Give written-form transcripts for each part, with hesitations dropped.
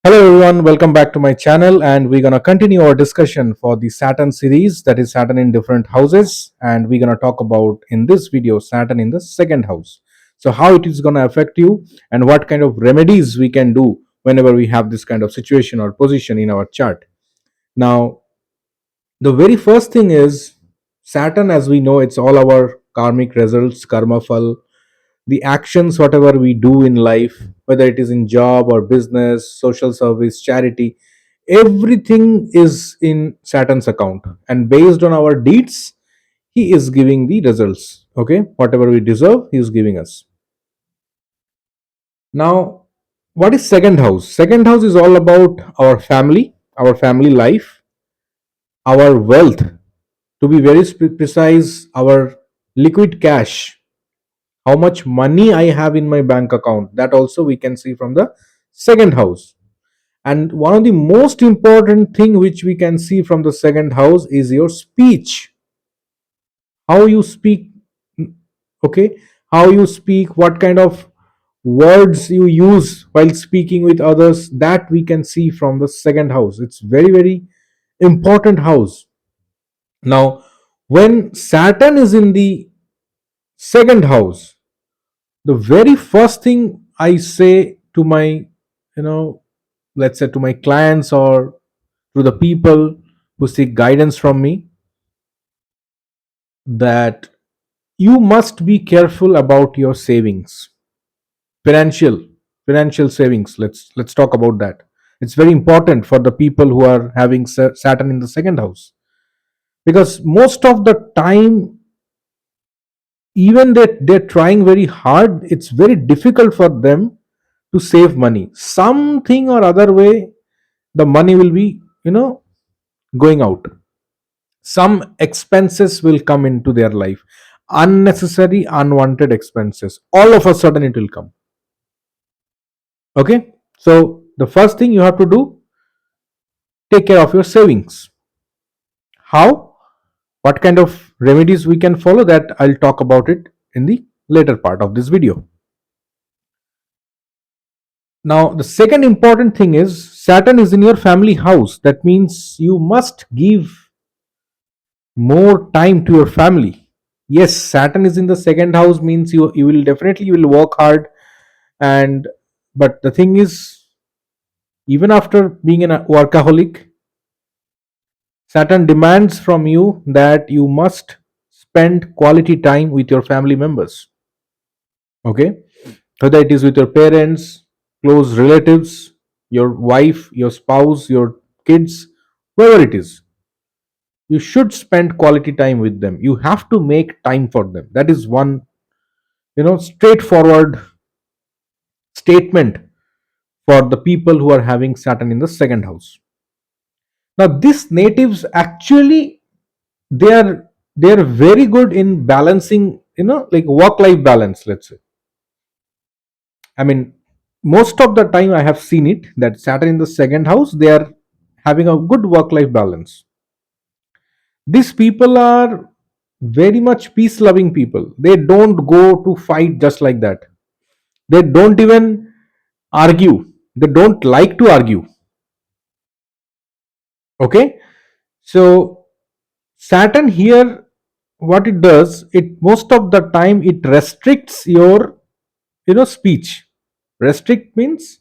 Hello everyone, welcome back to my channel, and we're gonna continue our discussion for the Saturn series, that is Saturn in different houses, and we're gonna talk about in this video Saturn in the second house. So how it is gonna affect you and what kind of remedies we can do whenever we have this kind of situation or position in our chart. Now, the very first thing is Saturn, as we know, it's all our karmic results, karma phal, the actions whatever we do in life, whether it is in job or business, social service, charity, everything is in Saturn's account, and based on our deeds he is giving the results. Okay, whatever we deserve he is giving us. Now, what is second house? Second house is all about our family, our family life, our wealth, to be very precise, our liquid cash, how much money I have in my bank account. That also we can see from the second house. And one of the most important thing which we can see from the second house is your speech. How you speak, okay? How you speak, what kind of words you use while speaking with others, that we can see from the second house. It's very, very important house. Now, when Saturn is in the second house, the very first thing I say to my, let's say to my clients or to the people who seek guidance from me, that you must be careful about your savings, financial financial savings. Let's talk about that. It's very important for the people who are having Saturn in the second house, because most of the time, even they're trying very hard, it's very difficult for them to save money. Something or other way the money will be, going out. Some expenses will come into their life, unnecessary unwanted expenses, all of a sudden it will come. Okay, so the first thing you have to do, take care of your savings. How? What kind of remedies we can follow, that I'll talk about it in the later part of this video. Now, the second important thing is Saturn is in your family house. That means you must give more time to your family. Yes, Saturn is in the second house, means you will definitely, you will work hard, and but the thing is, even after being a workaholic, Saturn demands from you that you must spend quality time with your family members. Okay, whether it is with your parents, close relatives, your wife, your spouse, your kids, whoever it is, you should spend quality time with them. You have to make time for them. That is one, straightforward statement for the people who are having Saturn in the second house. Now, these natives actually, they are they are very good in balancing, like work life balance, let's say. I mean, most of the time I have seen it that Saturn in the second house, they are having a good work life balance. These people are very much peace loving people. They don't go to fight just like that. They don't even argue. They don't like to argue. Okay, so Saturn here, what it does, it most of the time it restricts your, speech. Restrict means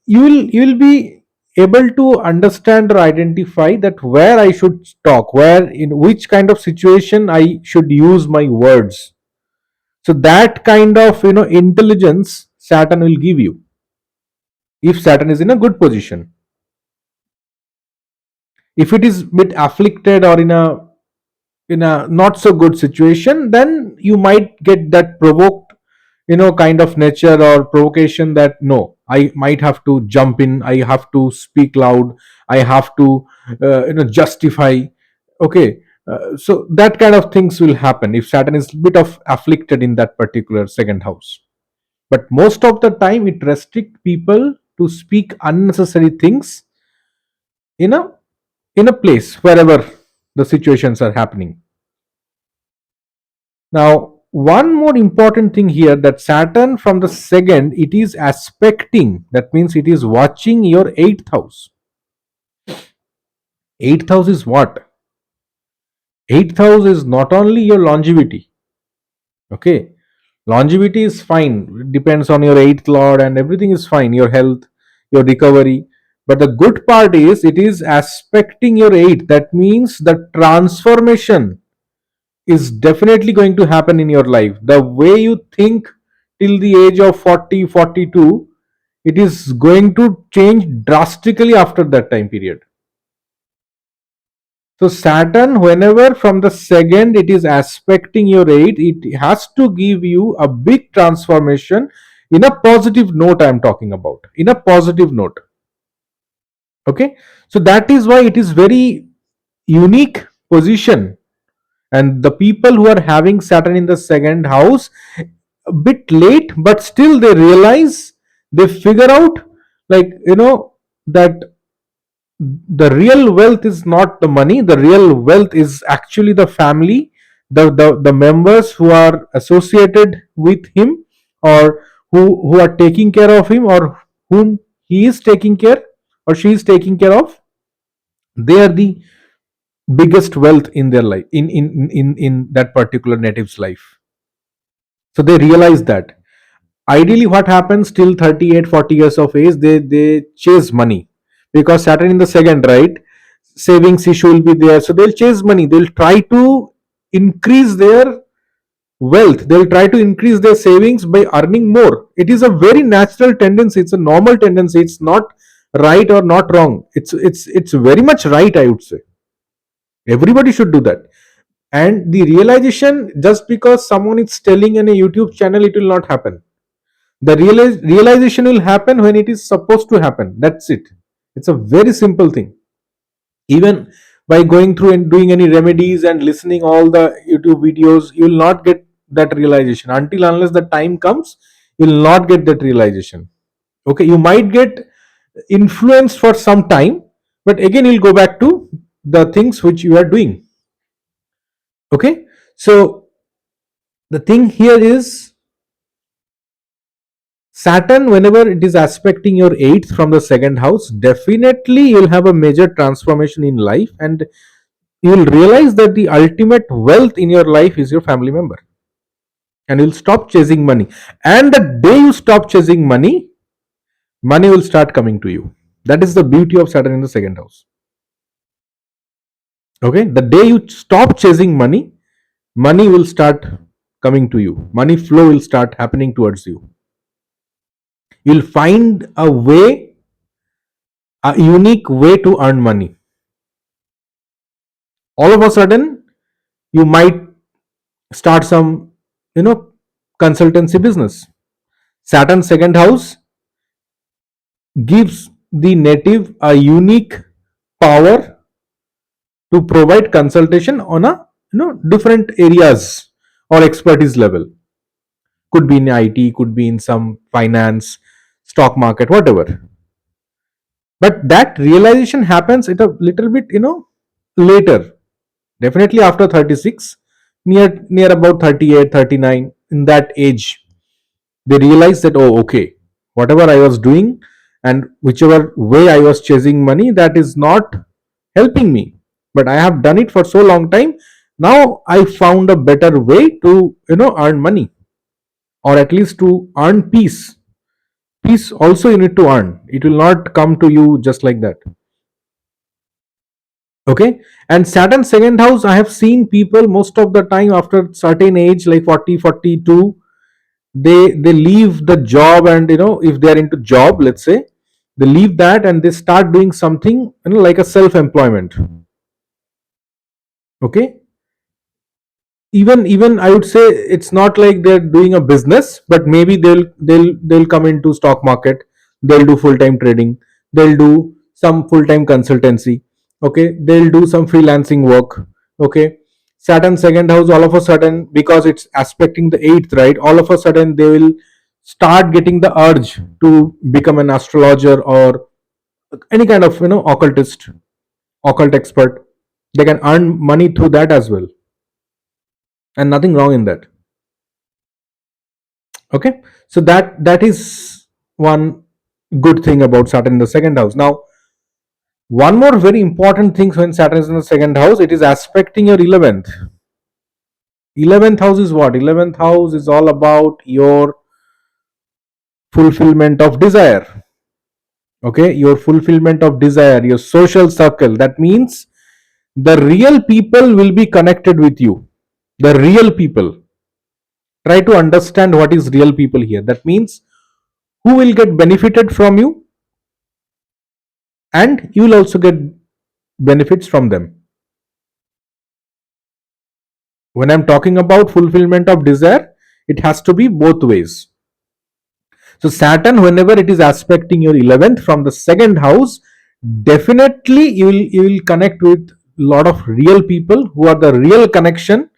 you will be able to understand or identify that where I should talk, where, in which kind of situation I should use my words. So that kind of, intelligence Saturn will give you if Saturn is in a good position. If it is bit afflicted or in a not so good situation, then you might get that provoked, kind of nature or provocation, that no, I might have to jump in, I have to speak loud, I have to, justify. Okay, so that kind of things will happen if Saturn is bit of afflicted in that particular second house. But most of the time it restrict people to speak unnecessary things in a in a place wherever the situations are happening. Now, one more important thing here, that Saturn from the second, it is aspecting. That means it is watching your eighth house. Eighth house is what? Eighth house is not only your longevity. Okay, longevity is fine. It depends on your eighth lord, and everything is fine. Your health, your recovery. But the good part is it is aspecting your eighth. That means the transformation is definitely going to happen in your life. The way you think till the age of 40, 42, it is going to change drastically after that time period. So Saturn, whenever from the second it is aspecting your eighth, it has to give you a big transformation in a positive note. I'm talking about in a positive note. Okay, so that is why it is very unique position, and the people who are having Saturn in the second house, a bit late, but still they realize, they figure out, like, that the real wealth is not the money. The real wealth is actually the family, the members who are associated with him, or who are taking care of him, or whom he is taking care, or she is taking care of. They are the biggest wealth in their life, in that particular native's life. So they realize that. Ideally, what happens till 38, 40 years of age, they chase money, because Saturn in the second, right? Savings issue will be there, so they'll chase money. They'll try to increase their wealth. They'll try to increase their savings by earning more. It is a very natural tendency. It's a normal tendency. It's not right or not wrong. It's very much right, I would say. Everybody should do that. And the realization, just because someone is telling in a YouTube channel, it will not happen. The realization will happen when it is supposed to happen. That's it. It's a very simple thing. Even by going through and doing any remedies and listening all the YouTube videos, you will not get that realization until unless the time comes. You will not get that realization. Okay, you might get influenced for some time, but again you'll go back to the things which you are doing. Okay, so the thing here is, Saturn, whenever it is aspecting your eighth from the second house, definitely you'll have a major transformation in life, and you'll realize that the ultimate wealth in your life is your family member, and you'll stop chasing money. And the day you stop chasing money, money will start coming to you. That is the beauty of Saturn in the second house. Okay, the day you stop chasing money, money will start coming to you. Money flow will start happening towards you. You'll find a way, a unique way to earn money. All of a sudden, you might start some, you know consultancy business. Saturn second house gives the native a unique power to provide consultation on a, different areas or expertise level. Could be in IT, could be in some finance, stock market, whatever. But that realization happens at a little bit, later. Definitely after 36, near about 38, 39, in that age, they realize that, oh, okay, whatever I was doing and whichever way I was chasing money, that is not helping me. But I have done it for so long time. Now I found a better way to, earn money, or at least to earn peace. Peace also you need to earn. It will not come to you just like that. Okay, and Saturn second house, I have seen people most of the time after certain age, like 40, 42, they leave the job, and if they are into job, let's say, they leave that and they start doing something, like a self employment. Okay, even I would say it's not like they're doing a business, but maybe they'll come into stock market. They'll do full time trading. They'll do some full time consultancy. Okay, they'll do some freelancing work. Okay, Saturn second house, all of a sudden, because it's aspecting the eighth, right, all of a sudden they will start getting the urge to become an astrologer, or any kind of, occultist, occult expert. They can earn money through that as well, and nothing wrong in that. Okay, so that is one good thing about Saturn in the second house. Now, one more very important thing when Saturn is in the second house, it is aspecting your 11th. 11th house is what? 11th house is all about your fulfillment of desire. Okay, your fulfillment of desire, your social circle. That means the real people will be connected with you. The real people. Try to understand what is real people here. That means who will get benefited from you, and you will also get benefits from them. When I'm talking about fulfillment of desire, it has to be both ways. So Saturn, whenever it is aspecting your 11th from the second house, definitely you will connect with a lot of real people who are the real connection,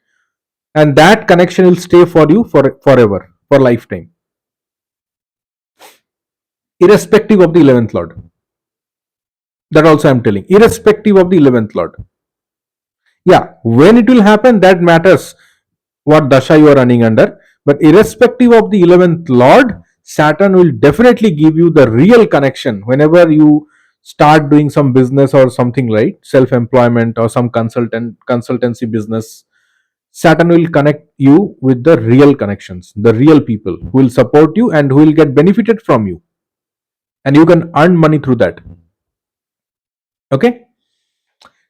and that connection will stay for you for forever, for lifetime, irrespective of the 11th lord. That also I'm telling, irrespective of the 11th lord. Yeah, when it will happen, that matters, what dasha you are running under. But irrespective of the 11th lord, Saturn will definitely give you the real connection whenever you start doing some business or something, right? Self employment or some consultancy business. Saturn will connect you with the real connections, the real people who will support you and who will get benefited from you, and you can earn money through that. Okay.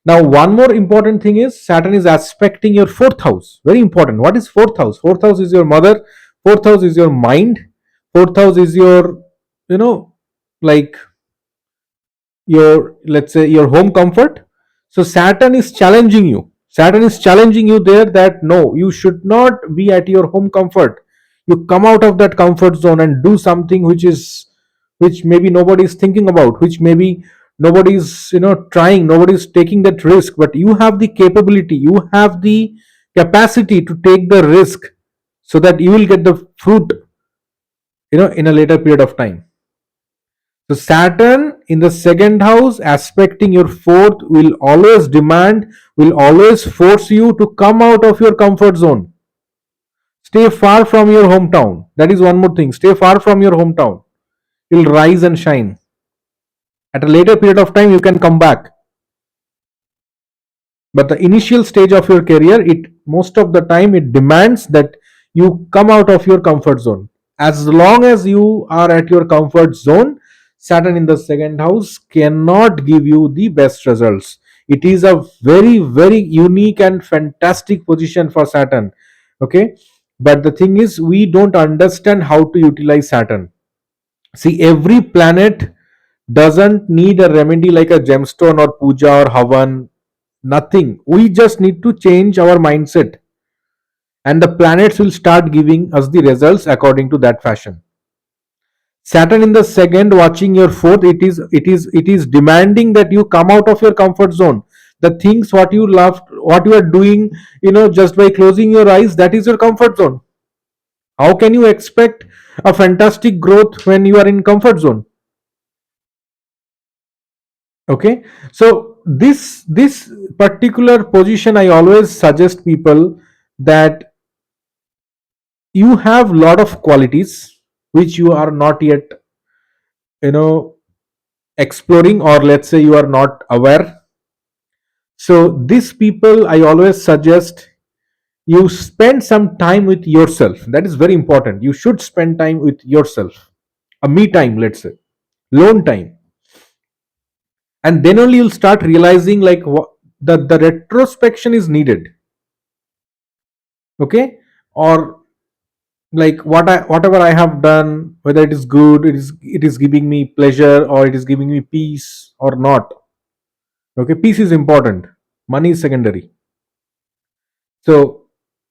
Now, one more important thing is Saturn is aspecting your fourth house. Very important. What is fourth house? Fourth house is your mother. Fourth house is your mind. Fourth house is your, you know, like your, let's say, your home comfort. So Saturn is challenging you. Saturn is challenging you there that no, you should not be at your home comfort. You come out of that comfort zone and do something which maybe nobody is thinking about, which maybe nobody's trying, nobody's taking that risk, but you have the capability, you have the capacity to take the risk so that you will get the fruit in a later period of time. So Saturn in the second house aspecting your fourth will always demand, will always force you to come out of your comfort zone. Stay far from your hometown. That is one more thing. Stay far from your hometown. You'll rise and shine. At a later period of time, you can come back. But the initial stage of your career, it most of the time it demands that you come out of your comfort zone. As long as you are at your comfort zone, Saturn in the second house cannot give you the best results. It is a very very unique and fantastic position for Saturn. Okay, but the thing is we don't understand how to utilize Saturn. See, every planet doesn't need a remedy like a gemstone or puja or havan. Nothing. We just need to change our mindset, and the planets will start giving us the results according to that fashion. Saturn in the second watching your fourth, it is demanding that you come out of your comfort zone. The things what you love, what you are doing, just by closing your eyes, that is your comfort zone. How can you expect a fantastic growth when you are in comfort zone? Okay, so this particular position I always suggest people that you have lot of qualities which you are not yet you know exploring, or let's say you are not aware. So these people I always suggest you spend some time with yourself. That is very important. You should spend time with yourself, a me time, let's say, lone time, and then only you'll start realizing like what the retrospection is needed. Okay, or like whatever I have done, whether it is good, it is giving me pleasure or it is giving me peace or not. Okay, peace is important, money is secondary. So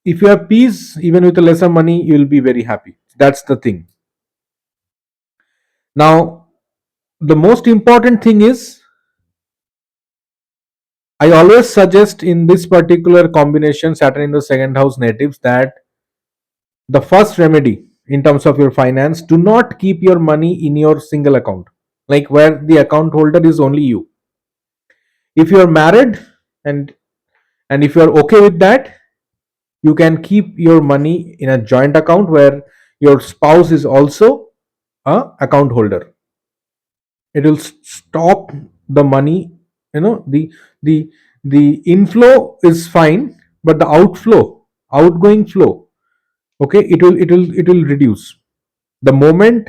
if you have peace, even with a lesser money, you will be very happy. That's the thing. Now, the most important thing is I always suggest in this particular combination, Saturn in the second house natives, that the first remedy in terms of your finance, do not keep your money in your single account, like where the account holder is only you. If you are married, and and if you are okay with that, you can keep your money in a joint account where your spouse is also a account holder. It will stop the money, you know, the the inflow is fine, but the outgoing flow, okay, it will reduce the moment.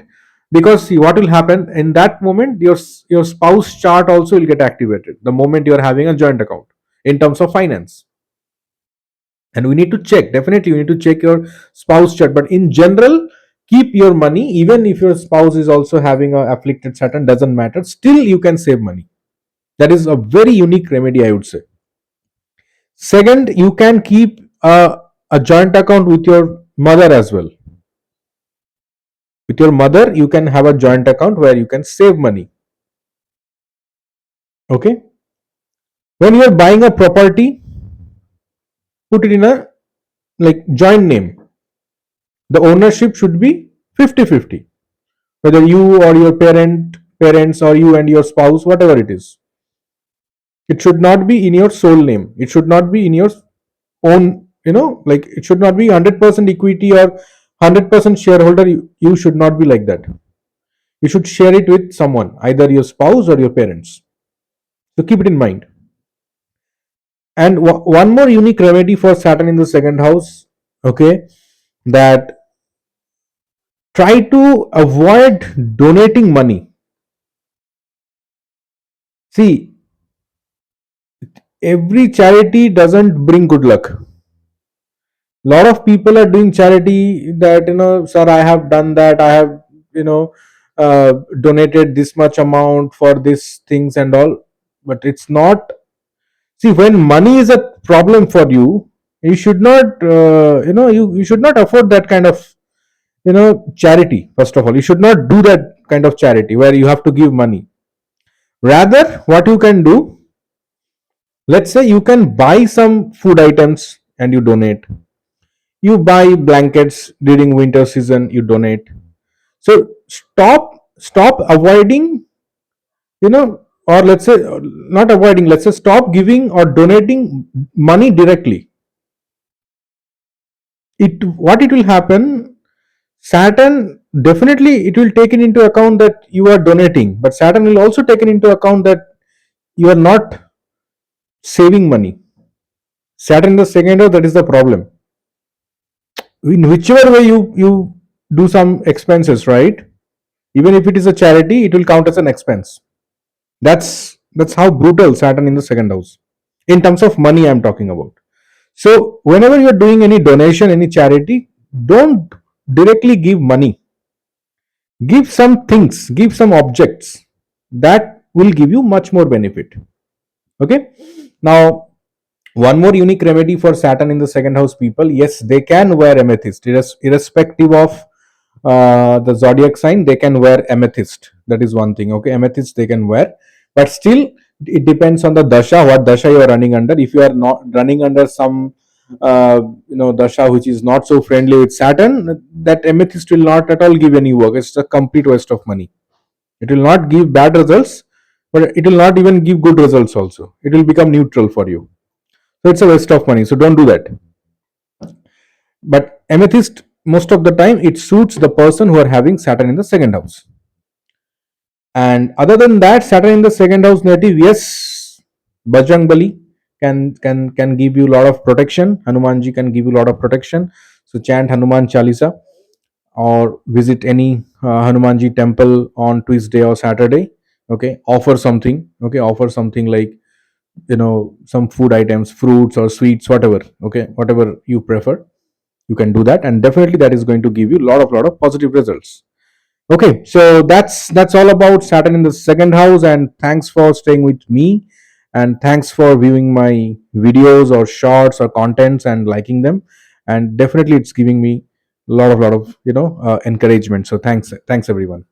Because see what will happen in that moment, your spouse chart also will get activated the moment you are having a joint account in terms of finance. And we need to check, definitely we need to check your spouse chart, but in general, keep your money. Even if your spouse is also having a afflicted Saturn, doesn't matter, still you can save money. That is a very unique remedy, I would say. Second, you can keep a joint account with your mother as well. With your mother, you can have a joint account where you can save money. Okay. When you are buying a property, put it in a like joint name. The ownership should be 50-50. Whether you or your parents, or you and your spouse, whatever it is. It should not be in your sole name. It should not be in your own, like it should not be 100% equity or 100% shareholder. You should not be like that. You should share it with someone, either your spouse or your parents. So keep it in mind. And one more unique remedy for Saturn in the second house, okay, that try to avoid donating money. See, every charity doesn't bring good luck. Lot of people are doing charity that, sir, I have done that, I have, you know donated this much amount for these things and all, but it's not. See, when money is a problem for you, you should not, you should not afford that kind of, charity. First of all, you should not do that kind of charity where you have to give money. Rather, what you can do, let's say you can buy some food items and you donate. You buy blankets during winter season, you donate. So stop avoiding, or let's say, not avoiding, let's say stop giving or donating money directly. It What it will happen, Saturn, definitely it will take it into account that you are donating, but Saturn will also take it into account that you are not saving money. Saturn in the second house, that is the problem. In whichever way you do some expenses, right? Even if it is a charity, it will count as an expense. That's how brutal Saturn in the second house, in terms of money I'm talking about. So whenever you're doing any donation, any charity, don't directly give money. Give some things, give some objects that will give you much more benefit. Okay. Now, one more unique remedy for Saturn in the second house people. Yes, they can wear amethyst, irrespective of the zodiac sign. They can wear amethyst. That is one thing. Okay, amethyst they can wear, but still it depends on the dasha, what dasha you are running under. If you are not running under some dasha which is not so friendly with Saturn, that amethyst will not at all give any work. It's a complete waste of money. It will not give bad results, but it will not even give good results also. It will become neutral for you. So it's a waste of money. So don't do that. But amethyst, most of the time, it suits the person who are having Saturn in the second house. And other than that, Saturn in the second house native, yes, Bajrang Bali can give you a lot of protection. Hanumanji can give you a lot of protection. So chant Hanuman Chalisa or visit any Hanumanji temple on Tuesday or Saturday. Okay, offer something. Okay, offer something like, some food items, fruits or sweets, whatever. Okay, whatever you prefer, you can do that, and definitely that is going to give you lot of positive results. Okay, so that's all about Saturn in the second house, and thanks for staying with me, and thanks for viewing my videos or shorts or contents and liking them, and definitely it's giving me a lot of encouragement. So thanks everyone.